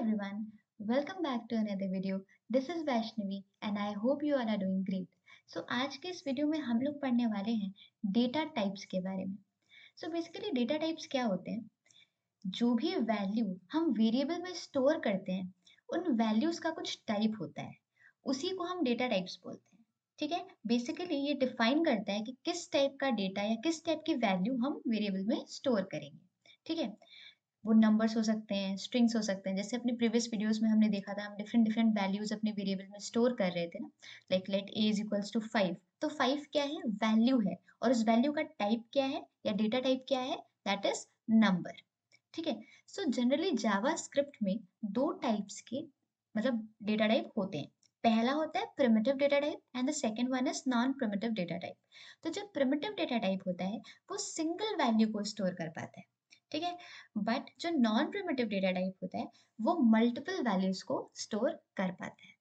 everyone, welcome back to another video. This is Vaishnavi and I hope you all are doing great. So आज के इस video में हम लोग पढ़ने वाले हैं डेटा टाइप्स के बारे में. So basically डेटा टाइप्स क्या होते हैं? जो भी वैल्यू हम वेरिएबल में स्टोर करते हैं उन वैल्यूज का कुछ टाइप होता है, उसी को हम डेटा टाइप्स बोलते हैं. ठीक है, बेसिकली ये डिफाइन करता है कि किस टाइप का डेटा या किस टाइप की वैल्यू हम वेरिएबल में स्टोर करेंगे. ठीक है, वो नंबर्स हो सकते हैं, स्ट्रिंग्स हो सकते हैं. जैसे अपनी प्रीवियस वीडियोस में हमने देखा था, हम डिफरेंट डिफरेंट वैल्यूज अपने वेरिएबल में स्टोर कर रहे थे ना. Like let a is equals to 5. तो 5 क्या है? वैल्यू है. और उस वैल्यू का टाइप क्या है या डेटा टाइप क्या है? That is number. ठीक है. सो जनरली जावा स्क्रिप्ट में दो टाइप्स के मतलब डेटा टाइप होते हैं. पहला होता है primitive data type and the second one is non primitive data type. तो जो प्रिमिटिव डेटा टाइप होता है वो सिंगल वैल्यू को स्टोर कर पाता है. ठीक है, बट जो नॉन प्रिमिटिव डेटा टाइप होता है वो मल्टीपल वैल्यूज को स्टोर कर पाता है.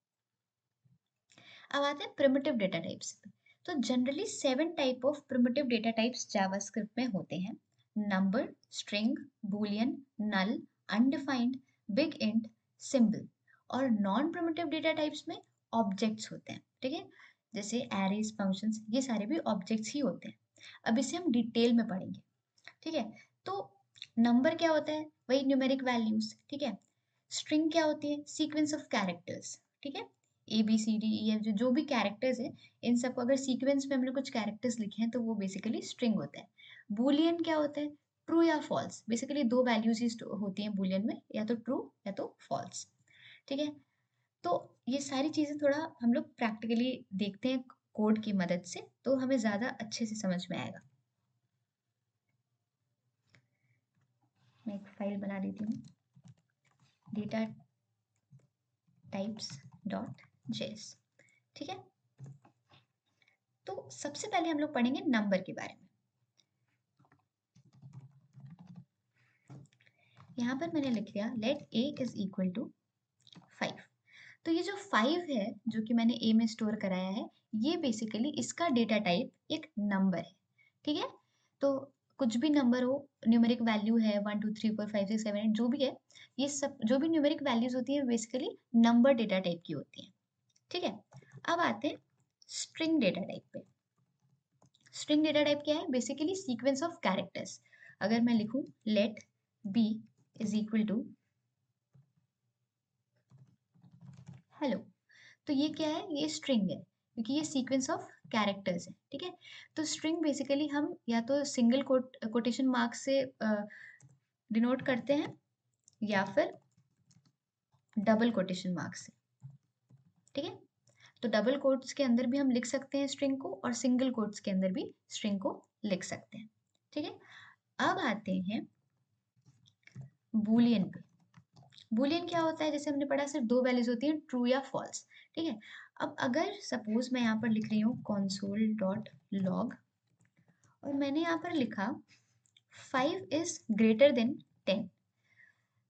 अब आते हैं प्रिमिटिव डेटा टाइप्स पे. तो generally 7 type of primitive data types JavaScript में होते हैं. नंबर, स्ट्रिंग, बूलियन, नल, अनडिफाइंड, बिग इंट, सिंबल. और नॉन प्रिमिटिव डेटा टाइप्स में ऑब्जेक्ट्स होते हैं. ठीक है, जैसे एरेज, फंक्शंस, ये सारे भी ऑब्जेक्ट्स ही होते हैं. अब इसे हम डिटेल में पढ़ेंगे. ठीक है, तो नंबर क्या होता है? वही न्यूमेरिक वैल्यूज. ठीक है, स्ट्रिंग क्या होती है? Sequence of characters. ठीक है, a b c d e f जो भी कैरेक्टर्स है इन सबको अगर सीक्वेंस में हमने कुछ कैरेक्टर्स लिखे हैं तो वो बेसिकली स्ट्रिंग होता है. बूलियन क्या होता है? ट्रू या फॉल्स. बेसिकली दो वैल्यूज ही होती हैं बूलियन में, या तो ट्रू या तो फॉल्स. ठीक है, तो ये सारी चीजें थोड़ा हम लोग प्रैक्टिकली देखते हैं कोड की मदद से, तो हमें ज्यादा अच्छे से समझ में आएगा. मैं एक फाइल बना देती हूँ, डेटा टाइप्स डॉट जेएस. ठीक है, तो सबसे पहले हम लोग पढ़ेंगे नंबर के बारे में. यहाँ पर मैंने लिख लिया let a is equal to 5. तो ये जो 5 है जो कि मैंने ए में स्टोर कराया है, ये बेसिकली इसका डेटा टाइप एक नंबर है. ठीक है, तो कुछ भी नंबर हो, न्यूमेरिक वैल्यू है 1 2 3 4 5 6 7 8 जो भी है, ये सब जो भी न्यूमेरिक वैल्यूज होती है बेसिकली नंबर डेटा टाइप की होती है. ठीक है, अब आते हैं स्ट्रिंग डेटा टाइप पे. स्ट्रिंग डेटा टाइप क्या है? Basically sequence of characters. अगर मैं लिखूं let b is equal to hello, तो ये क्या है? ये स्ट्रिंग है क्योंकि ये सीक्वेंस ऑफ कैरेक्टर्स है. ठीक है, तो स्ट्रिंग बेसिकली हम या तो सिंगल कोटेशन मार्क से डिनोट करते हैं या फिर डबल कोटेशन मार्क से. ठीक है, तो डबल कोट्स के अंदर भी हम लिख सकते हैं स्ट्रिंग को और सिंगल कोट्स के अंदर भी स्ट्रिंग को लिख सकते हैं. ठीक है, अब आते हैं बूलियन पे. बूलियन क्या होता है? जैसे हमने पढ़ा सिर्फ दो वैल्यूज होती हैं, ट्रू या फॉल्स. ठीक है, अब अगर सपोज मैं यहाँ पर लिख रही हूँ console डॉट लॉग और मैंने यहाँ पर लिखा 5 इज ग्रेटर देन 10,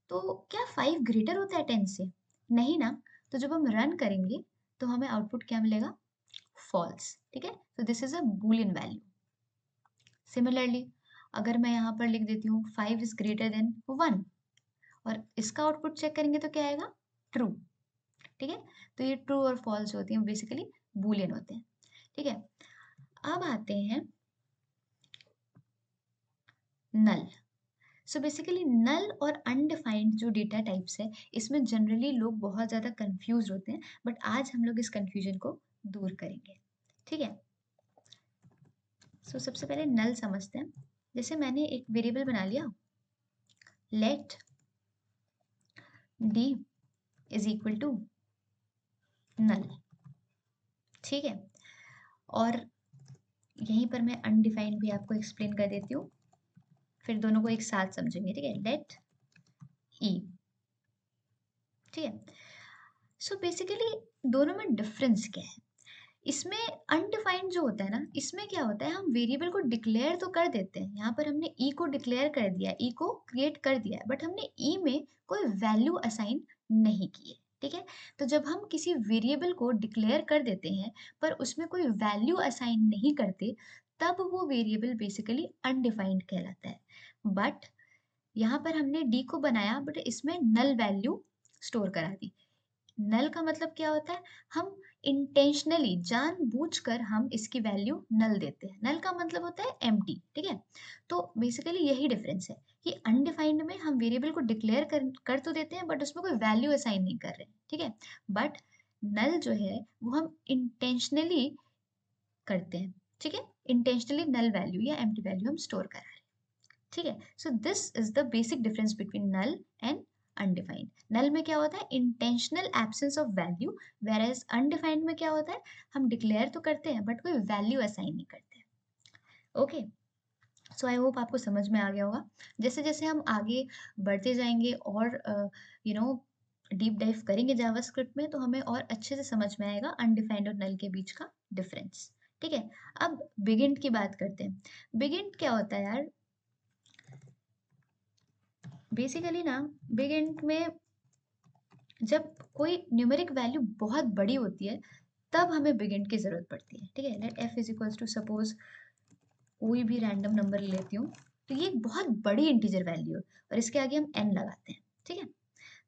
तो क्या 5 ग्रेटर होता है 10 से? नहीं ना. तो जब हम रन करेंगे तो हमें आउटपुट क्या मिलेगा? फॉल्स. ठीक है, तो this is a Boolean value. Similarly अगर मैं यहाँ पर लिख देती हूँ 5 इज ग्रेटर देन 1 और इसका आउटपुट चेक करेंगे तो क्या आएगा? ट्रू. ठीक है, तो ये ट्रू और फॉल्स होती हैं, बेसिकली बूलियन होते हैं. ठीक है, अब आते हैं नल. सो बेसिकली नल और अनडिफाइंड जो डेटा टाइप्स है इसमें जनरली लोग बहुत ज़्यादा कंफ्यूज होते हैं, बट आज हम लोग इस कंफ्यूजन को दूर करेंगे. ठीक है, सो सबसे पहले नल समझते हैं. जैसे मैंने एक वेरिएबल बना लिया let d is equal to null. ठीक है, और यहीं पर मैं अनडिफाइंड भी आपको एक्सप्लेन कर देती हूँ, फिर दोनों को एक साथ समझेंगे. ठीक है, लेट ई. ठीक है, सो बेसिकली दोनों में डिफरेंस क्या है? इसमें अनडिफाइंड जो होता है ना, इसमें क्या होता है, हम वेरिएबल को डिक्लेयर तो कर देते हैं. यहाँ पर हमने ई को डिक्लेयर कर दिया, ई को क्रिएट कर दिया है, बट हमने ई में कोई वैल्यू असाइन नहीं की है. ठीक है, तो जब हम किसी वेरिएबल को डिक्लेयर कर देते हैं पर उसमें कोई वैल्यू असाइन नहीं करते, तब वो वेरिएबल बेसिकली अनडिफाइंड कहलाता है. बट यहाँ पर हमने डी को बनाया बट इसमें नल वैल्यू स्टोर करा दी। नल का मतलब क्या होता है, हम इंटेंशनली जानबूझकर हम इसकी वैल्यू नल देते हैं। नल का मतलब होता है एम्प्टी, ठीक है। तो बेसिकली यही डिफरेंस है कि अनडिफाइंड में हम वेरिएबल को डिक्लेयर कर तो देते हैं बट उसमें कोई वैल्यू असाइन नहीं कर रहे, ठीक है। बट नल जो है वो हम इंटेंशनली करते हैं, ठीक है। इंटेंशनली नल वैल्यू या एम्प्टी वैल्यू हम स्टोर करा रहे हैं, ठीक है। So this is the basic difference between null and undefined. Null में क्या होता है, intentional absence of value, where as undefined में क्या होता है, हम डिक्लेयर तो करते हैं बट कोई वैल्यू असाइन नहीं करते। ओके, सो आई होप आपको समझ में आ गया होगा। जैसे जैसे हम आगे बढ़ते जाएंगे और यू नो डीप डाइव करेंगे जावास्क्रिप्ट में, तो हमें और अच्छे से समझ में आएगा अनडिफाइंड और नल के बीच का डिफरेंस, ठीक है। अब बिगिन की बात करते हैं। बिगिन क्या होता है यार, बेसिकली ना बिग इंट में जब कोई न्यूमेरिक वैल्यू बहुत बड़ी होती है तब हमें बिग इंट की जरूरत पड़ती है, ठीक है। Let f is equals to suppose कोई भी रैंडम नंबर लेती हूँ, तो ये एक बहुत बड़ी इंटीजर वैल्यू है और इसके आगे हम एन लगाते हैं, ठीक है।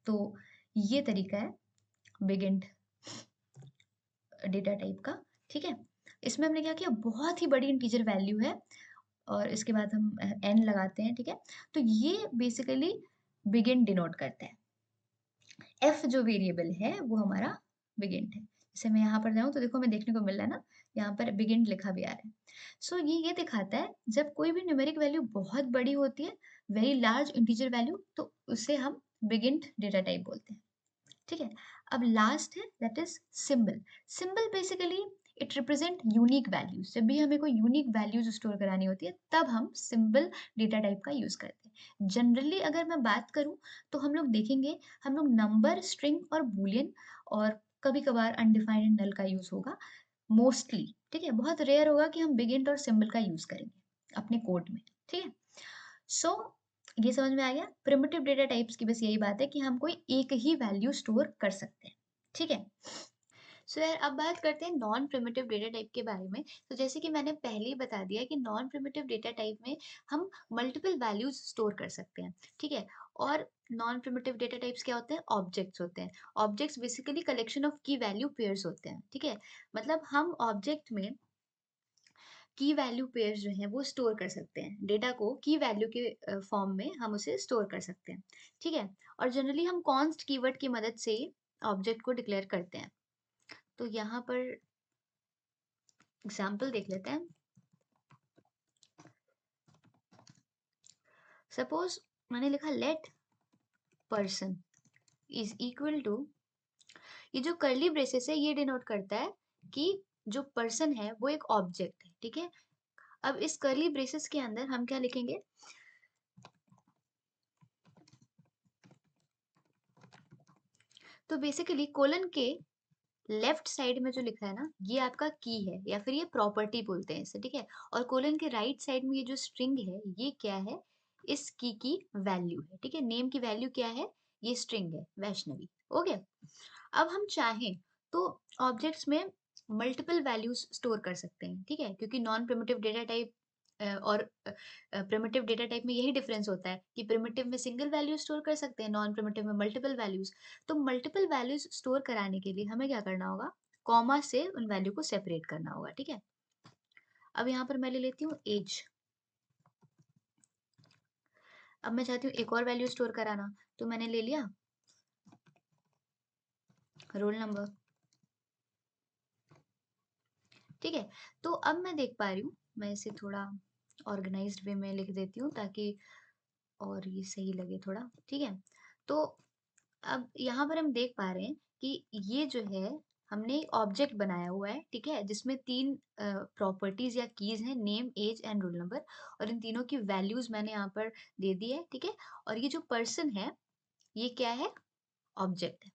तो ये तरीका है बिग इंट डेटा टाइप का, ठीक है। इसमें हमने क्या किया, बहुत ही बड़ी इंटीजर वैल्यू है और इसके बाद हम एन लगाते हैं, ठीक है। तो ये बेसिकली बिग इंट डिनोट करता है। एफ जो वेरिएबल है वो हमारा बिगिंट है। जैसे मैं यहाँ पर जाऊँ तो देखो हमें देखने को मिल रहा है ना, यहाँ पर बिगिंट लिखा भी आ रहा है। सो ये दिखाता है जब कोई भी न्यूमेरिक वैल्यू बहुत बड़ी होती है, वेरी लार्ज इंटीजर वैल्यू, तो उसे हम बिगिंट डेटा टाइप बोलते हैं, ठीक है। अब लास्ट है that is symbol. Symbol basically it represent unique values. जब भी हमें कोई यूनिक वैल्यूज स्टोर करानी होती है तब हम सिंबल डेटा टाइप का यूज करते हैं। जनरली अगर मैं बात करूं तो हम लोग देखेंगे, हम लोग नंबर, स्ट्रिंग और बूलियन और कभी कभार अनडिफाइंड नल का यूज होगा मोस्टली, ठीक है। बहुत रेयर होगा कि हम बिगिन और सिंबल का यूज करेंगे अपने कोड में, ठीक है। सो ये समझ में आ गया प्रिमिटिव डेटा टाइप्स की। बस यही बात है कि हम कोई एक ही वैल्यू स्टोर कर सकते हैं, ठीक है। सो यार अब बात करते हैं नॉन प्रिमिटिव डेटा टाइप के बारे में। तो जैसे कि मैंने पहले ही बता दिया कि नॉन प्रिमिटिव डेटा टाइप में हम मल्टीपल वैल्यूज स्टोर कर सकते हैं, ठीक है। और नॉन प्रिमिटिव डेटा टाइप्स क्या होते हैं, ऑब्जेक्ट्स होते हैं। ऑब्जेक्ट्स बेसिकली कलेक्शन ऑफ की वैल्यू पेयर्स होते हैं, ठीक है। मतलब हम ऑब्जेक्ट में की वैल्यू पेयर्स जो हैं वो स्टोर कर सकते हैं। डेटा को की वैल्यू के फॉर्म में हम उसे स्टोर कर सकते हैं, ठीक है। और जनरली हम कॉन्स्ट कीवर्ड की मदद से ऑब्जेक्ट को डिक्लेयर करते हैं। तो यहाँ पर एग्जाम्पल देख लेते हैं। सपोज मैंने लिखा let person is equal to, ये जो कर्ली ब्रेसेस है ये डिनोट करता है कि जो पर्सन है वो एक ऑब्जेक्ट है, ठीक है। अब इस कर्ली ब्रेसेस के अंदर हम क्या लिखेंगे, तो बेसिकली कोलन के लेफ्ट साइड में जो लिखा है ना ये आपका की है या फिर ये प्रॉपर्टी बोलते हैं इसे, ठीक है। और कोलन के राइट साइड में ये जो स्ट्रिंग है ये क्या है, इस की वैल्यू है, ठीक है। नेम की वैल्यू क्या है, ये स्ट्रिंग है वैष्णवी, ओके। अब हम चाहें तो ऑब्जेक्ट्स में मल्टीपल वैल्यूज स्टोर कर सकते हैं, ठीक है। क्योंकि नॉन प्रिमिटिव डेटा टाइप और प्रिमिटिव डेटा टाइप में यही डिफरेंस होता है कि प्रिमिटिव में सिंगल वैल्यू स्टोर कर सकते हैं, नॉन प्रिमिटिव में मल्टीपल वैल्यूज। तो मल्टीपल वैल्यूज स्टोर कराने के लिए हमें क्या करना होगा, कॉमा से उन वैल्यू को सेपरेट करना होगा, ठीक है। अब यहाँ पर मैं ले लेती हूँ एज। अब मैं चाहती हूँ एक और वैल्यू स्टोर कराना, तो मैंने ले लिया रोल नंबर, ठीक है। तो अब मैं देख पा रही हूँ, मैं इसे थोड़ा ऑर्गेनाइज्ड वे में लिख देती हूँ ताकि और ये सही लगे थोड़ा, ठीक है। तो अब यहाँ पर हम देख पा रहे हैं कि ये जो है हमने एक ऑब्जेक्ट बनाया हुआ है, ठीक है, जिसमें तीन प्रॉपर्टीज या कीज हैं, name, age and roll number. और इन तीनों की वैल्यूज मैंने यहाँ पर दे दी है, ठीक है। और ये जो पर्सन है ये क्या है, ऑब्जेक्ट है,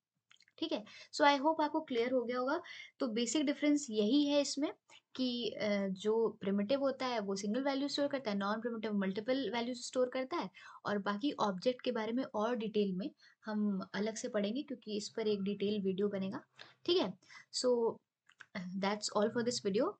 ठीक है। सो आई होप आपको क्लियर हो गया होगा। तो बेसिक डिफरेंस यही है इसमें कि जो प्रिमिटिव होता है वो सिंगल वैल्यू स्टोर करता है, non primitive multiple values store करता है। और बाकी ऑब्जेक्ट के बारे में और डिटेल में हम अलग से पढ़ेंगे क्योंकि इस पर एक डिटेल वीडियो बनेगा, ठीक है। So that's all for this video.